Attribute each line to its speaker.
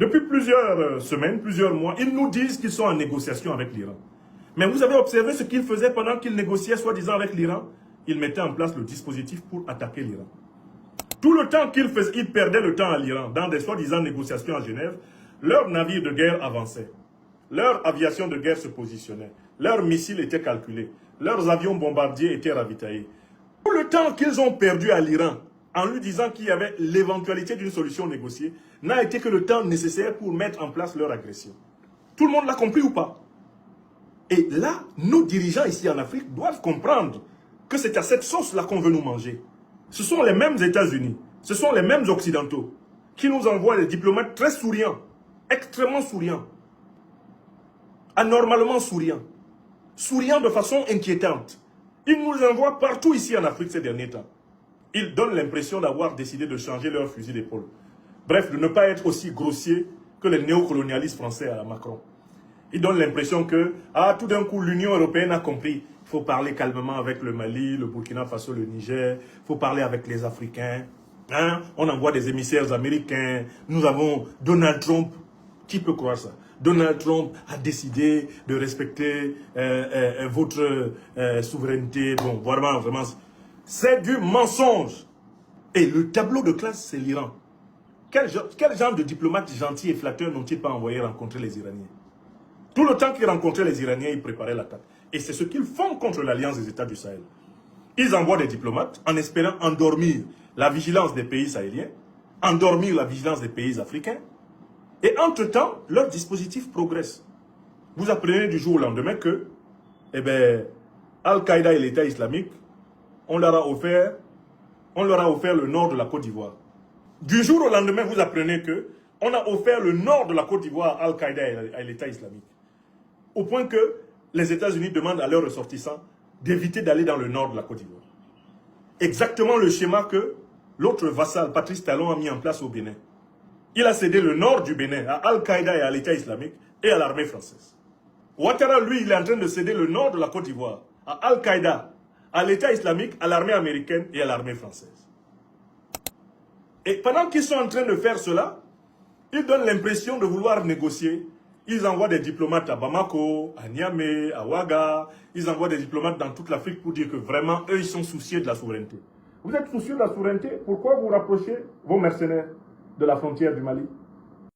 Speaker 1: Depuis plusieurs semaines, plusieurs mois, ils nous disent qu'ils sont en négociation avec l'Iran. Mais vous avez observé ce qu'ils faisaient pendant qu'ils négociaient soi-disant avec l'Iran? Ils mettaient en place le dispositif pour attaquer l'Iran. Tout le temps qu'ils perdaient le temps à l'Iran, dans des soi-disant négociations à Genève, leurs navires de guerre avançaient. Leur aviation de guerre se positionnait. Leurs missiles étaient calculés. Leurs avions bombardiers étaient ravitaillés. Tout le temps qu'ils ont perdu à l'Iran, en lui disant qu'il y avait l'éventualité d'une solution négociée, n'a été que le temps nécessaire pour mettre en place leur agression. Tout le monde l'a compris ou pas? Et là, nos dirigeants ici en Afrique doivent comprendre que c'est à cette sauce-là qu'on veut nous manger. Ce sont les mêmes États-Unis, ce sont les mêmes Occidentaux qui nous envoient des diplomates très souriants, extrêmement souriants, anormalement souriants, souriants de façon inquiétante. Ils nous envoient partout ici en Afrique ces derniers temps. Ils donnent l'impression d'avoir décidé de changer leur fusil d'épaule. Bref, de ne pas être aussi grossier que les néocolonialistes français à la Macron. Ils donnent l'impression que, tout d'un coup, l'Union européenne a compris. Il faut parler calmement avec le Mali, le Burkina Faso, le Niger. Il faut parler avec les Africains. On envoie des émissaires américains. Nous avons Donald Trump. Qui peut croire ça? Donald Trump a décidé de respecter votre souveraineté. Bon, vraiment, vraiment, c'est du mensonge. Et le tableau de classe, c'est l'Iran. Quel genre de diplomates gentils et flatteurs n'ont-ils pas envoyé rencontrer les Iraniens? Tout le temps qu'ils rencontraient les Iraniens, ils préparaient l'attaque. Et c'est ce qu'ils font contre l'Alliance des États du Sahel. Ils envoient des diplomates en espérant endormir la vigilance des pays sahéliens, endormir la vigilance des pays africains. Et entre-temps, leur dispositif progresse. Vous apprenez du jour au lendemain que, Al-Qaïda et l'État islamique, on leur a offert le nord de la Côte d'Ivoire. Du jour au lendemain, vous apprenez que on a offert le nord de la Côte d'Ivoire à Al-Qaïda et à l'État islamique. Au point que les États-Unis demandent à leurs ressortissants d'éviter d'aller dans le nord de la Côte d'Ivoire. Exactement le schéma que l'autre vassal, Patrice Talon, a mis en place au Bénin. Il a cédé le nord du Bénin à Al-Qaïda et à l'État islamique et à l'armée française. Ouattara, lui, il est en train de céder le nord de la Côte d'Ivoire à Al-Qaïda, à l'État islamique, à l'armée américaine et à l'armée française. Et pendant qu'ils sont en train de faire cela, ils donnent l'impression de vouloir négocier. Ils envoient des diplomates à Bamako, à Niamey, à Ouaga. Ils envoient des diplomates dans toute l'Afrique pour dire que vraiment, eux, ils sont soucieux de la souveraineté. Vous êtes soucieux de la souveraineté? Pourquoi vous rapprochez vos mercenaires de la frontière du Mali?